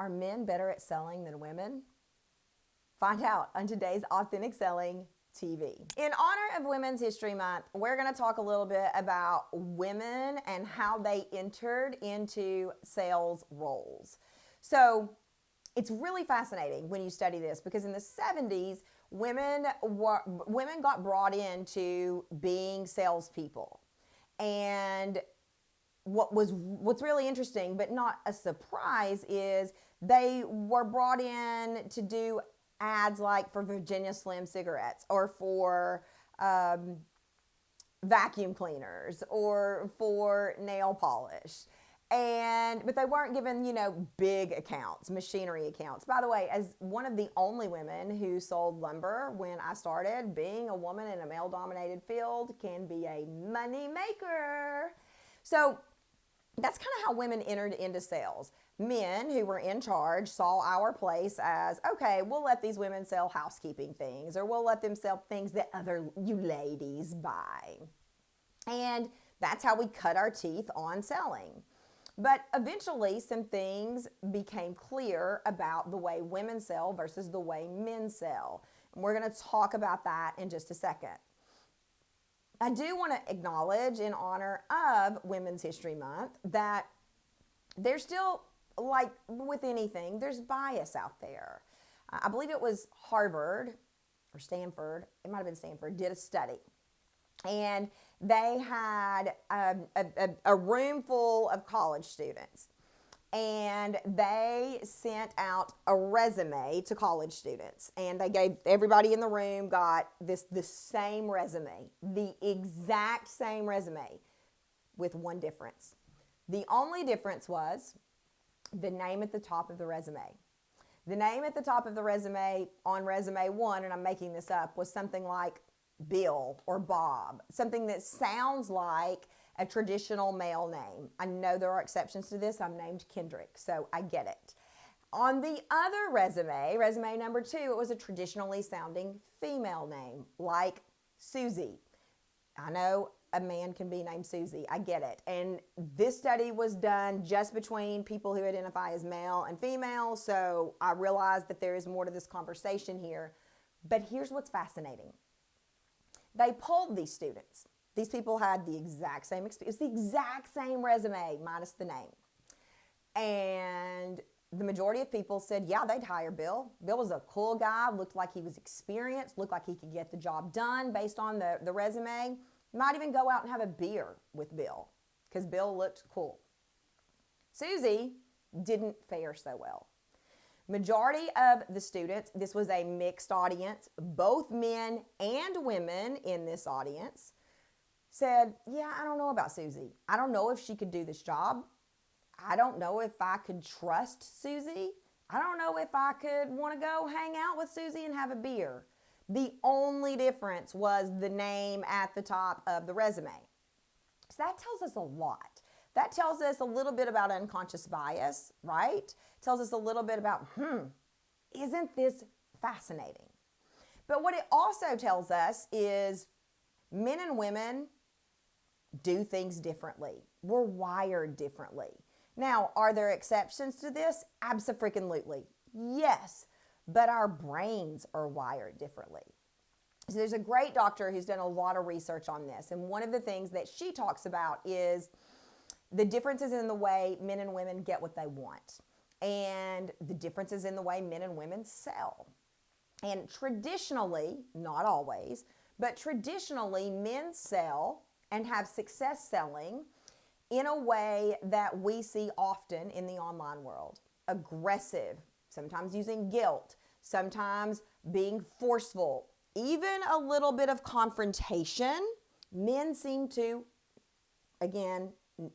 Are men better at selling than women? Find out on today's Authentic Selling TV. In honor of Women's History Month, we're going to talk a little bit about women and how they entered into sales roles. So it's really fascinating when you study this, because in the 70s, women got brought into being salespeople. And what's really interesting, but not a surprise, is they were brought in to do ads like for Virginia Slim cigarettes, or for vacuum cleaners, or for nail polish. But they weren't given, big accounts, machinery accounts. By the way, as one of the only women who sold lumber when I started, being a woman in a male-dominated field can be a money maker. So that's kind of how women entered into sales. Men who were in charge saw our place as, okay, we'll let these women sell housekeeping things, or we'll let them sell things that other you ladies buy. And that's how we cut our teeth on selling. But eventually, some things became clear about the way women sell versus the way men sell. And we're going to talk about that in just a second. I do want to acknowledge, in honor of Women's History Month, that there's still, like with anything, there's bias out there. I believe it was Harvard or Stanford, it might have been Stanford, did a study. And they had a room full of college students. And they sent out a resume to college students. And they gave, everybody in the room got the same resume, the exact same resume, with one difference. The only difference was the name at the top of the resume. The name at the top of the resume on resume 1, and I'm making this up, was something like Bill or Bob, something that sounds like a traditional male name. I know there are exceptions to this. I'm named Kendrick, so I get it. On the other resume, resume number 2, it was a traditionally sounding female name, like Susie. I know a man can be named Susie. I get it. And this study was done just between people who identify as male and female, so I realize that there is more to this conversation here. But here's what's fascinating. They polled these students. These people had the exact same experience, the exact same resume, minus the name. And the majority of people said, yeah, they'd hire Bill. Bill was a cool guy, looked like he was experienced, looked like he could get the job done based on the resume. Might even go out and have a beer with Bill, because Bill looked cool. Susie didn't fare so well. Majority of the students, this was a mixed audience, both men and women in this audience, said, yeah, I don't know about Susie. I don't know if she could do this job. I don't know if I could trust Susie. I don't know if I could want to go hang out with Susie and have a beer. The only difference was the name at the top of the resume. So that tells us a lot. That tells us a little bit about unconscious bias, right? Tells us a little bit about, isn't this fascinating? But what it also tells us is men and women do things differently. We're wired differently. Now, are there exceptions to this? Abso-freaking-lutely. Yes, but our brains are wired differently. So there's a great doctor who's done a lot of research on this, and one of the things that she talks about is the differences in the way men and women get what they want, and the differences in the way men and women sell. And traditionally, not always, but traditionally, men sell and have success selling in a way that we see often in the online world. Aggressive, sometimes using guilt, sometimes being forceful, even a little bit of confrontation. Men seem to, again,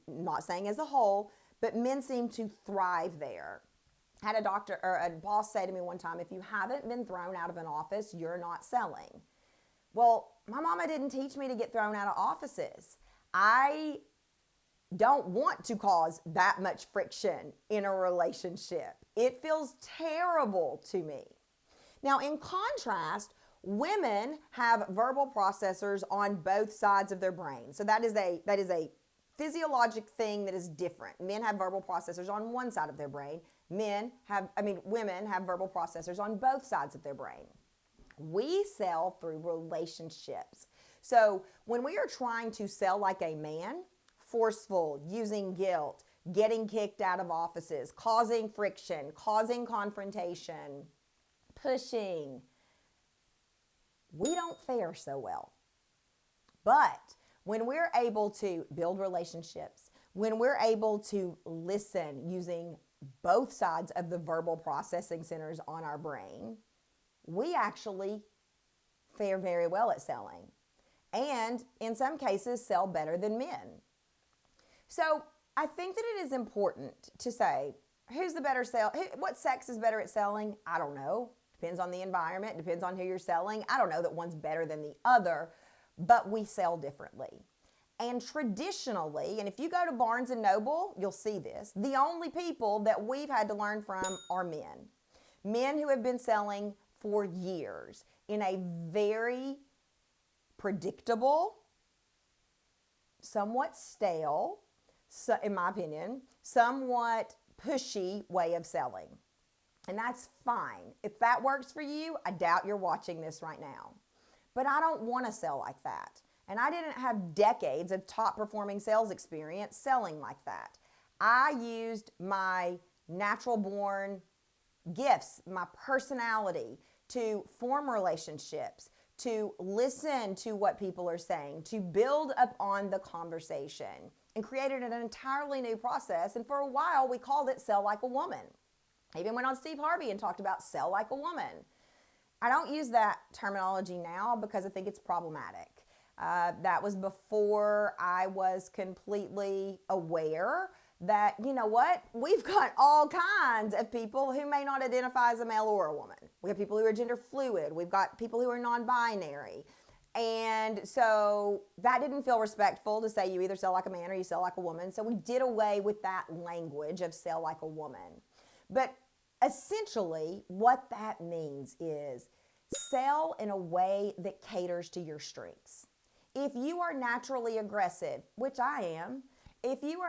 not saying as a whole, but men seem to thrive there. I had a doctor or a boss say to me one time, if you haven't been thrown out of an office, you're not selling. Well, my mama didn't teach me to get thrown out of offices. I don't want to cause that much friction in a relationship. It feels terrible to me. Now, in contrast, women have verbal processors on both sides of their brain. So that is a physiologic thing that is different. Men have verbal processors on one side of their brain. Women have verbal processors on both sides of their brain. We sell through relationships. So when we are trying to sell like a man, forceful, using guilt, getting kicked out of offices, causing friction, causing confrontation, pushing, we don't fare so well. But when we're able to build relationships, when we're able to listen using both sides of the verbal processing centers on our brain, we actually fare very well at selling. And in some cases, sell better than men. So I think that it is important to say, who's the better what sex is better at selling? I don't know. Depends on the environment, depends on who you're selling. I don't know that one's better than the other, but we sell differently. And traditionally, and if you go to Barnes and Noble, you'll see this, the only people that we've had to learn from are men. Men who have been selling for years in a very predictable, somewhat stale, in my opinion, somewhat pushy way of selling. And that's fine. If that works for you, I doubt you're watching this right now. But I don't want to sell like that. And I didn't have decades of top performing sales experience selling like that. I used my natural born gifts, my personality to form relationships, to listen to what people are saying, to build up on the conversation, and created an entirely new process. And for a while, we called it Sell Like a Woman. I even went on Steve Harvey and talked about sell like a woman. I don't use that terminology now because I think it's problematic. That was before I was completely aware that, you know what, we've got all kinds of people who may not identify as a male or a woman. We have people who are gender fluid. We've got people who are non-binary. And so that didn't feel respectful to say you either sell like a man or you sell like a woman. So we did away with that language of sell like a woman. But essentially, what that means is sell in a way that caters to your strengths. If you are naturally aggressive, which I am, if you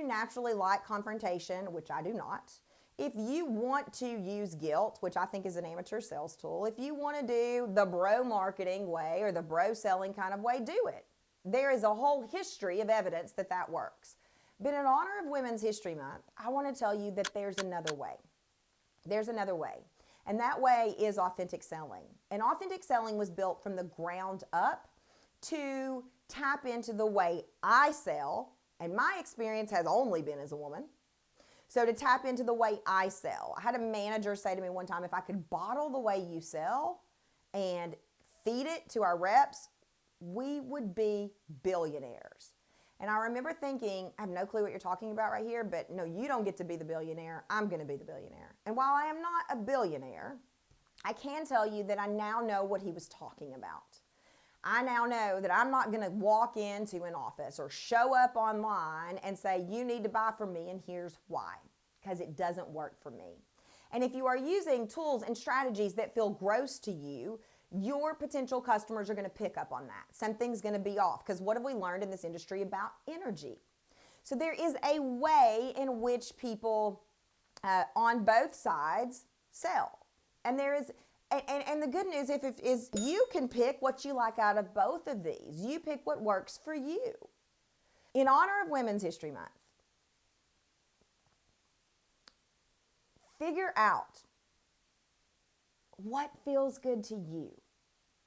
naturally like confrontation, which I do not, if you want to use guilt, which I think is an amateur sales tool, if you want to do the bro marketing way or the bro selling kind of way, do it. There is a whole history of evidence that that works. But in honor of Women's History Month, I want to tell you that there's another way. There's another way. And that way is authentic selling. And authentic selling was built from the ground up to tap into the way I sell. And my experience has only been as a woman. So to tap into the way I sell. I had a manager say to me one time, if I could bottle the way you sell and feed it to our reps, we would be billionaires. And I remember thinking, I have no clue what you're talking about right here, but no, you don't get to be the billionaire. I'm going to be the billionaire. And while I am not a billionaire, I can tell you that I now know what he was talking about. I now know that I'm not going to walk into an office or show up online and say, you need to buy from me and here's why, because it doesn't work for me. And if you are using tools and strategies that feel gross to you, your potential customers are going to pick up on that. Something's going to be off, because what have we learned in this industry about energy? So there is a way in which people on both sides sell. And there is, and the good news is you can pick what you like out of both of these. You pick what works for you. In honor of Women's History Month, figure out what feels good to you.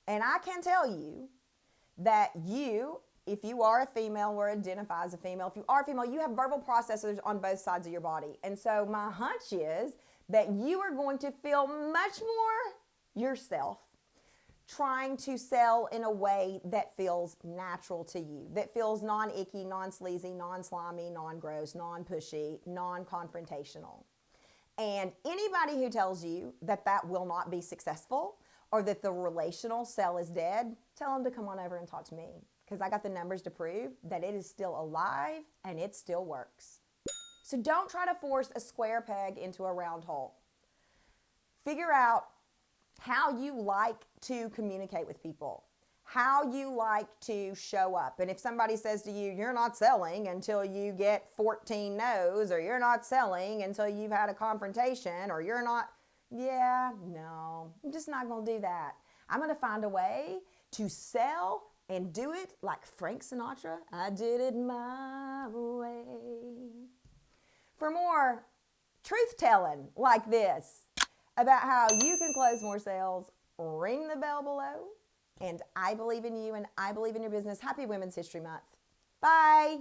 And I can tell you that you, if you are a female or identify as a female, if you are a female, you have verbal processors on both sides of your body. And so my hunch is that you are going to feel much more yourself trying to sell in a way that feels natural to you, that feels non-icky, non-sleazy, non-slimy, non-gross, non-pushy, non-confrontational. And anybody who tells you that that will not be successful or that the relational sell is dead, tell them to come on over and talk to me, because I got the numbers to prove that it is still alive and it still works. So don't try to force a square peg into a round hole. Figure out how you like to communicate with people, how you like to show up. And if somebody says to you, you're not selling until you get 14 no's, or you're not selling until you've had a confrontation, or you're not, no, I'm just not going to do that. I'm going to find a way to sell and do it like Frank Sinatra. I did it my way. For more truth telling like this about how you can close more sales, ring the bell below. And I believe in you and I believe in your business. Happy Women's History Month. Bye.